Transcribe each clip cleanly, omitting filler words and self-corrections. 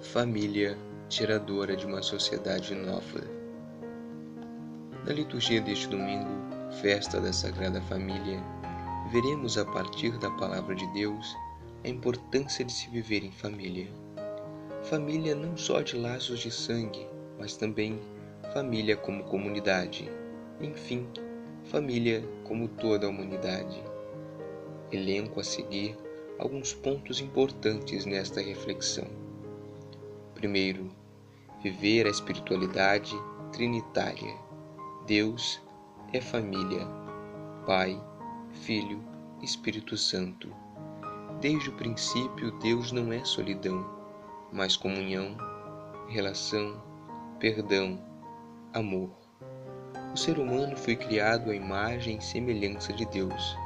Família geradora de uma sociedade nova. Na liturgia deste domingo, festa da Sagrada Família, veremos a partir da Palavra de Deus a importância de se viver em família. Família não só de laços de sangue, mas também família como comunidade. Enfim, família como toda a humanidade. Elenco a seguir alguns pontos importantes nesta reflexão. Primeiro, viver a espiritualidade trinitária. Deus é família, Pai, Filho, Espírito Santo. Desde o princípio, Deus não é solidão, mas comunhão, relação, perdão, amor. O ser humano foi criado à imagem e semelhança de Deus.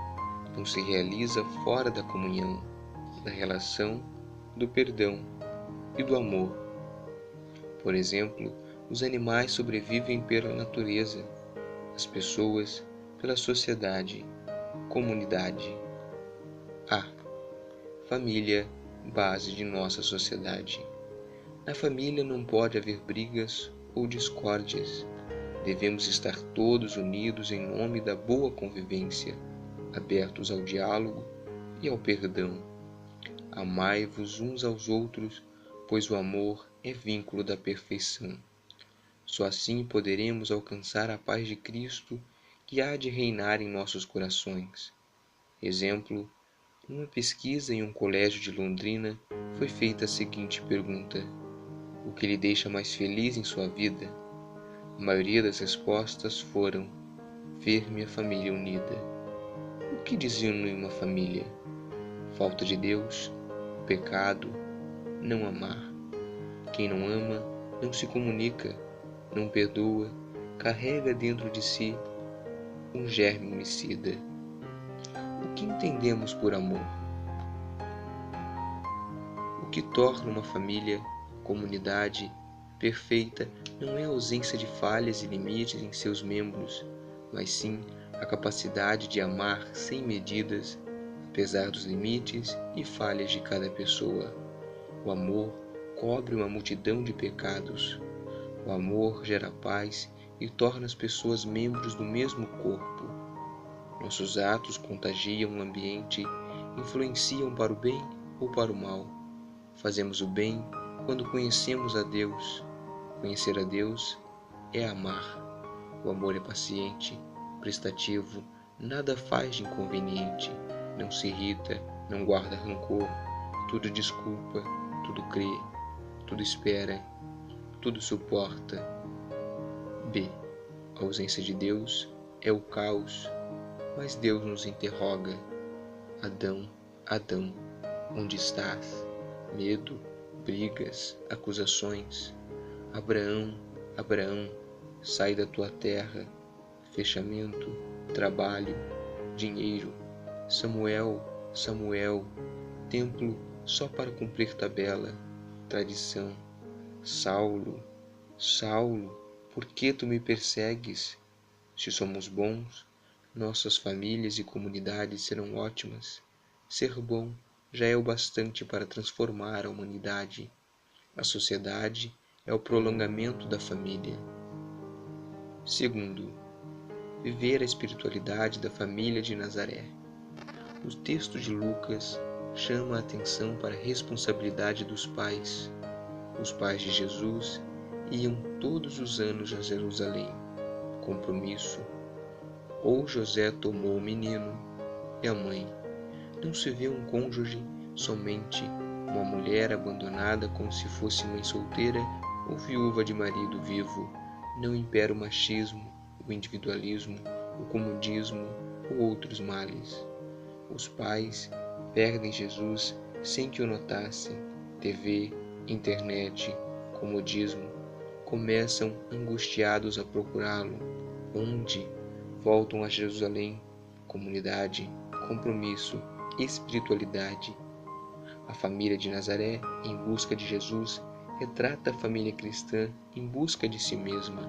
Não se realiza fora da comunhão, da relação, do perdão e do amor. Por exemplo, os animais sobrevivem pela natureza, as pessoas pela sociedade, comunidade. Família, base de nossa sociedade. Na família não pode haver brigas ou discórdias. Devemos estar todos unidos em nome da boa convivência, abertos ao diálogo e ao perdão. Amai-vos uns aos outros, pois o amor é vínculo da perfeição. Só assim poderemos alcançar a paz de Cristo que há de reinar em nossos corações. Exemplo, numa pesquisa em um colégio de Londrina foi feita a seguinte pergunta: o que lhe deixa mais feliz em sua vida? A maioria das respostas foram: ver minha família unida. O que desune uma família? Falta de Deus, pecado, não amar. Quem não ama não se comunica, não perdoa, carrega dentro de si um germe homicida. O que entendemos por amor? O que torna uma família, comunidade, perfeita não é a ausência de falhas e limites em seus membros, mas sim a capacidade de amar sem medidas, apesar dos limites e falhas de cada pessoa. O amor cobre uma multidão de pecados. O amor gera paz e torna as pessoas membros do mesmo corpo. Nossos atos contagiam o ambiente, influenciam para o bem ou para o mal. Fazemos o bem quando conhecemos a Deus. Conhecer a Deus é amar. O amor é paciente, prestativo, nada faz de inconveniente, não se irrita, não guarda rancor, tudo desculpa, tudo crê, tudo espera, tudo suporta. B. A ausência de Deus é o caos, mas Deus nos interroga: Adão, Adão, onde estás? Medo, brigas, acusações. Abraão, Abraão, sai da tua terra. Fechamento, trabalho, dinheiro. Samuel, Samuel, templo só para cumprir tabela, tradição. Saulo, Saulo, por que tu me persegues? Se somos bons, nossas famílias e comunidades serão ótimas. Ser bom já é o bastante para transformar a humanidade. A sociedade é o prolongamento da família. Segundo, viver a espiritualidade da família de Nazaré. O texto de Lucas chama a atenção para a responsabilidade dos pais. Os pais de Jesus iam todos os anos a Jerusalém. Compromisso. Ou José tomou o menino e a mãe. Não se vê um cônjuge somente uma mulher abandonada como se fosse mãe solteira ou viúva de marido vivo. Não impera o machismo, o individualismo, o comodismo ou outros males. Os pais perdem Jesus sem que o notassem. TV, internet, comodismo. Começam angustiados a procurá-lo. Onde? Voltam a Jerusalém. Comunidade, compromisso, espiritualidade. A família de Nazaré, em busca de Jesus, retrata a família cristã em busca de si mesma.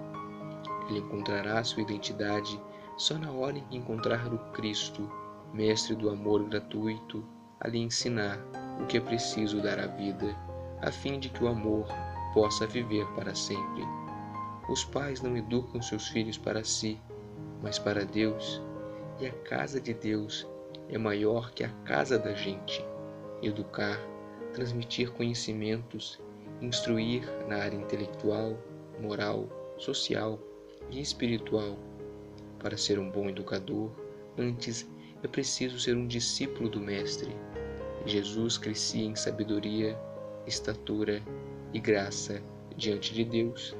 Ele encontrará sua identidade só na hora em que encontrar o Cristo, mestre do amor gratuito, a lhe ensinar o que é preciso dar à vida, a fim de que o amor possa viver para sempre. Os pais não educam seus filhos para si, mas para Deus, e a casa de Deus é maior que a casa da gente. Educar, transmitir conhecimentos, instruir na área intelectual, moral, social e espiritual. Para ser um bom educador, antes é preciso ser um discípulo do Mestre. Jesus crescia em sabedoria, estatura e graça diante de Deus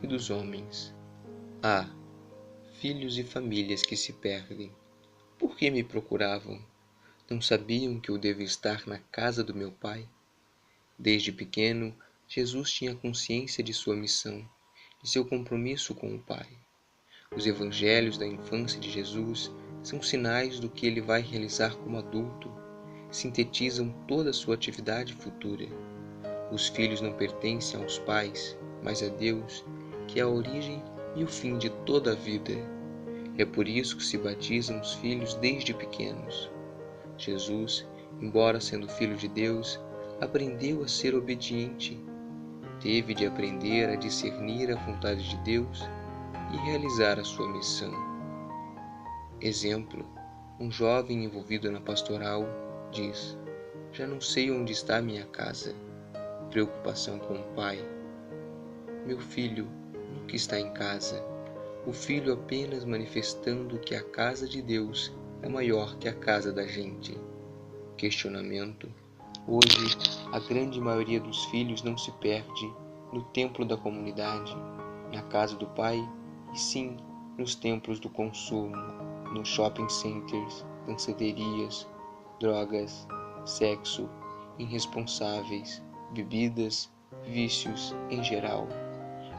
e dos homens. Filhos e famílias que se perdem. Por que me procuravam? Não sabiam que eu devo estar na casa do meu Pai? Desde pequeno, Jesus tinha consciência de sua missão, de seu compromisso com o Pai. Os evangelhos da infância de Jesus são sinais do que ele vai realizar como adulto, sintetizam toda a sua atividade futura. Os filhos não pertencem aos pais, mas a Deus, que é a origem e o fim de toda a vida. É por isso que se batizam os filhos desde pequenos. Jesus, embora sendo filho de Deus, aprendeu a ser obediente. Teve de aprender a discernir a vontade de Deus e realizar a sua missão. Exemplo: um jovem envolvido na pastoral diz: já não sei onde está minha casa. Preocupação com o pai: meu filho nunca está em casa. O filho apenas manifestando que a casa de Deus é maior que a casa da gente. Questionamento: hoje, a grande maioria dos filhos não se perde no templo da comunidade, na casa do pai, e sim nos templos do consumo, nos shopping centers, danceterias, drogas, sexo, irresponsáveis, bebidas, vícios em geral.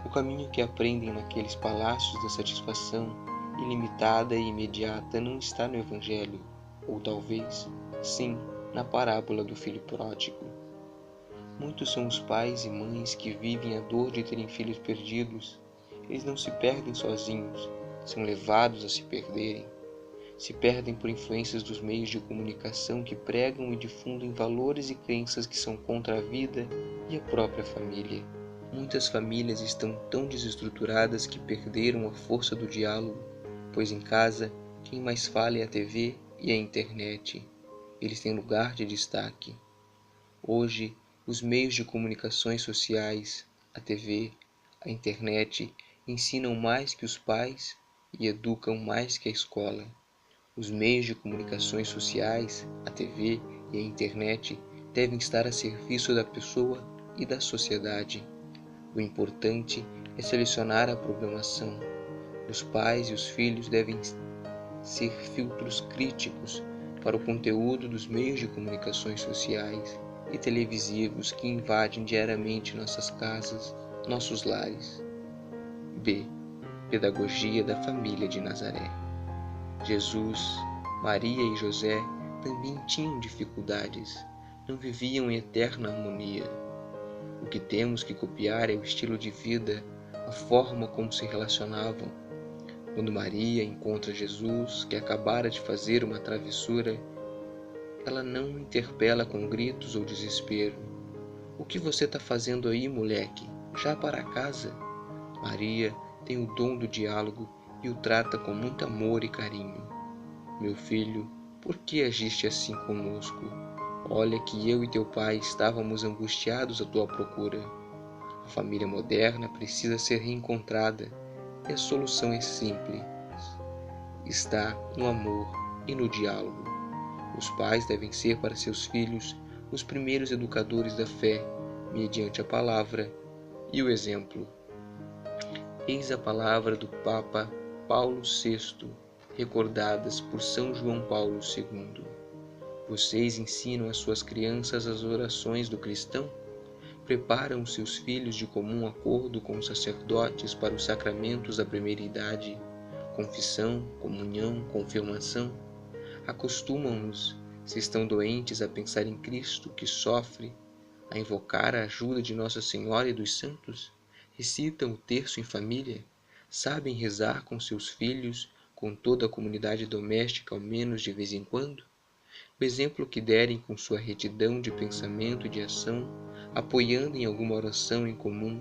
O caminho que aprendem naqueles palácios da satisfação ilimitada e imediata não está no Evangelho, ou talvez, sim, na parábola do filho pródigo. Muitos são os pais e mães que vivem a dor de terem filhos perdidos. Eles não se perdem sozinhos, são levados a se perderem. Se perdem por influências dos meios de comunicação que pregam e difundem valores e crenças que são contra a vida e a própria família. Muitas famílias estão tão desestruturadas que perderam a força do diálogo, pois em casa quem mais fala é a TV e a internet. Eles têm lugar de destaque. Hoje, os meios de comunicações sociais, a TV, a internet, ensinam mais que os pais e educam mais que a escola. Os meios de comunicações sociais, a TV e a internet devem estar a serviço da pessoa e da sociedade. O importante é selecionar a programação. Os pais e os filhos devem ser filtros críticos para o conteúdo dos meios de comunicações sociais e televisivos que invadem diariamente nossas casas, nossos lares. Pedagogia da família de Nazaré. Jesus, Maria e José também tinham dificuldades, não viviam em eterna harmonia. O que temos que copiar é o estilo de vida, a forma como se relacionavam. Quando Maria encontra Jesus, que acabara de fazer uma travessura, ela não o interpela com gritos ou desespero. O que você está fazendo aí, moleque? Já para casa? Maria tem o dom do diálogo e o trata com muito amor e carinho. Meu filho, por que agiste assim conosco? Olha que eu e teu pai estávamos angustiados à tua procura. A família moderna precisa ser reencontrada e a solução é simples. Está no amor e no diálogo. Os pais devem ser para seus filhos os primeiros educadores da fé, mediante a palavra e o exemplo. Eis a palavra do Papa Paulo VI, recordadas por São João Paulo II. Vocês ensinam às suas crianças as orações do cristão? Preparam seus filhos de comum acordo com os sacerdotes para os sacramentos da primeira idade, confissão, comunhão, confirmação? Acostumam-nos, se estão doentes, a pensar em Cristo que sofre, a invocar a ajuda de Nossa Senhora e dos santos? Recitam o terço em família? Sabem rezar com seus filhos, com toda a comunidade doméstica ao menos de vez em quando? O exemplo que derem com sua retidão de pensamento e de ação, apoiando em alguma oração em comum,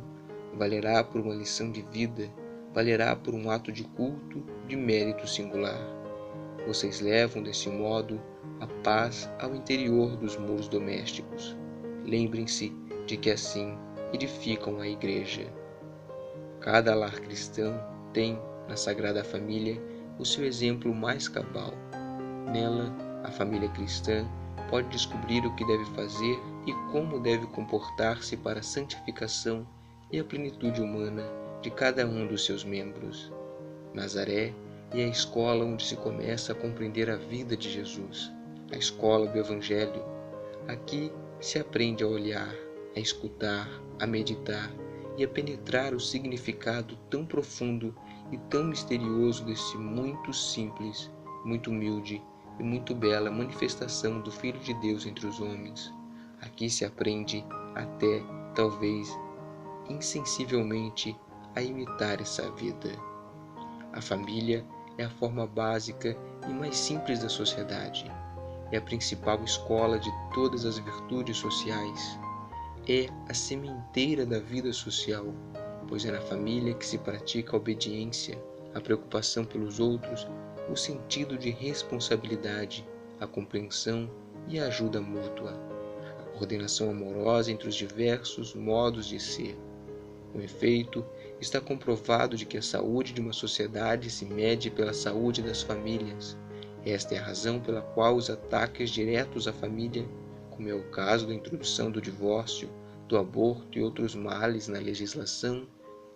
valerá por uma lição de vida, valerá por um ato de culto de mérito singular. Vocês levam, desse modo, a paz ao interior dos muros domésticos. Lembrem-se de que assim edificam a Igreja. Cada lar cristão tem, na Sagrada Família, o seu exemplo mais cabal. Nela, a família cristã pode descobrir o que deve fazer e como deve comportar-se para a santificação e a plenitude humana de cada um dos seus membros. Nazaré é a escola onde se começa a compreender a vida de Jesus, a escola do Evangelho. Aqui se aprende a olhar, a escutar, a meditar e a penetrar o significado tão profundo e tão misterioso desse muito simples, muito humilde e muito bela manifestação do Filho de Deus entre os homens. Aqui se aprende até, talvez, insensivelmente, a imitar essa vida. A família é a forma básica e mais simples da sociedade. É a principal escola de todas as virtudes sociais. É a sementeira da vida social, pois é na família que se pratica a obediência, a preocupação pelos outros, o sentido de responsabilidade, a compreensão e a ajuda mútua, a coordenação amorosa entre os diversos modos de ser. Com efeito, está comprovado de que a saúde de uma sociedade se mede pela saúde das famílias. Esta é a razão pela qual os ataques diretos à família, como é o caso da introdução do divórcio, do aborto e outros males na legislação,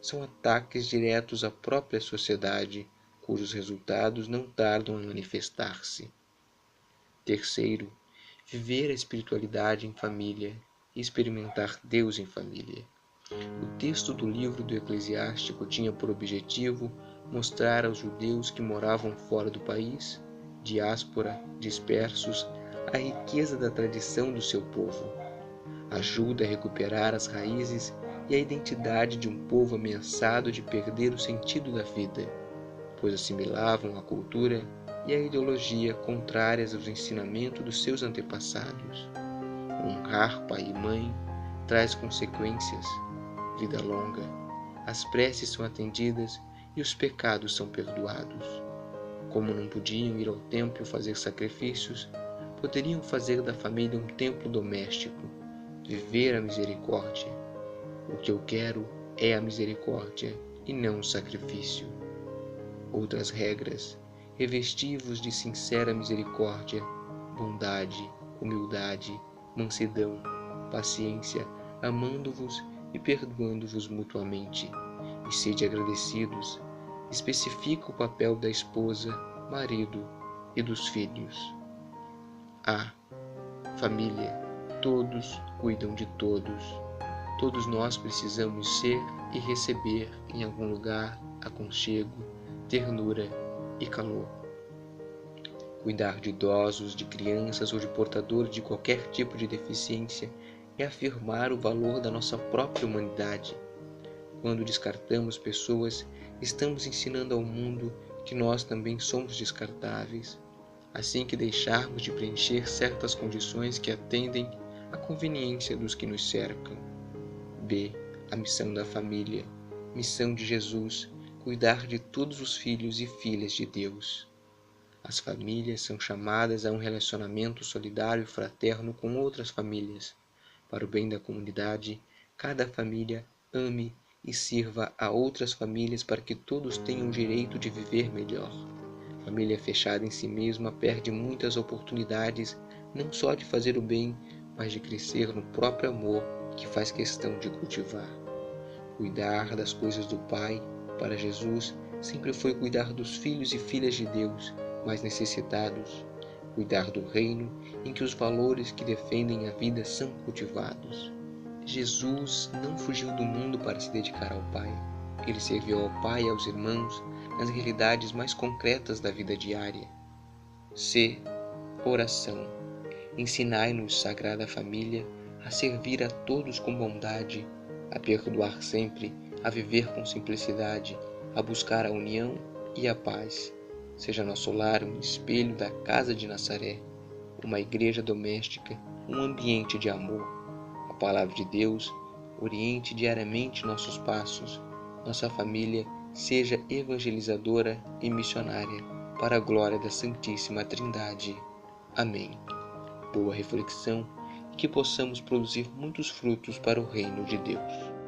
são ataques diretos à própria sociedade, cujos resultados não tardam a manifestar-se. Terceiro, viver a espiritualidade em família e experimentar Deus em família. O texto do livro do Eclesiástico tinha por objetivo mostrar aos judeus que moravam fora do país, diáspora, dispersos, a riqueza da tradição do seu povo. Ajuda a recuperar as raízes e a identidade de um povo ameaçado de perder o sentido da vida, pois assimilavam a cultura e a ideologia contrárias aos ensinamentos dos seus antepassados. Honrar pai e mãe traz consequências, vida longa, as preces são atendidas e os pecados são perdoados. Como não podiam ir ao templo fazer sacrifícios, poderiam fazer da família um templo doméstico, viver a misericórdia. O que eu quero é a misericórdia e não o sacrifício. Outras regras: revesti-vos de sincera misericórdia, bondade, humildade, mansidão, paciência, amando-vos e perdoando-vos mutuamente, e sede agradecidos. Especifica o papel da esposa, marido e dos filhos. A. Família. Todos cuidam de todos. Todos nós precisamos ser e receber em algum lugar aconchego, ternura e calor. Cuidar de idosos, de crianças ou de portadores de qualquer tipo de deficiência é afirmar o valor da nossa própria humanidade. Quando descartamos pessoas, estamos ensinando ao mundo que nós também somos descartáveis, assim que deixarmos de preencher certas condições que atendem à conveniência dos que nos cercam. B. A missão da família. Missão de Jesus: cuidar de todos os filhos e filhas de Deus. As famílias são chamadas a um relacionamento solidário e fraterno com outras famílias. Para o bem da comunidade, cada família ame e sirva a outras famílias para que todos tenham o direito de viver melhor. Família fechada em si mesma perde muitas oportunidades, não só de fazer o bem, mas de crescer no próprio amor que faz questão de cultivar. Cuidar das coisas do Pai, para Jesus, sempre foi cuidar dos filhos e filhas de Deus mais necessitados, cuidar do reino em que os valores que defendem a vida são cultivados. Jesus não fugiu do mundo para se dedicar ao Pai. Ele serviu ao Pai e aos irmãos nas realidades mais concretas da vida diária. C. Oração. Ensinai-nos, Sagrada Família, a servir a todos com bondade, a perdoar sempre, a viver com simplicidade, a buscar a união e a paz. Seja nosso lar um espelho da casa de Nazaré, uma igreja doméstica, um ambiente de amor. A palavra de Deus oriente diariamente nossos passos. Nossa família seja evangelizadora e missionária para a glória da Santíssima Trindade. Amém. Boa reflexão e que possamos produzir muitos frutos para o reino de Deus.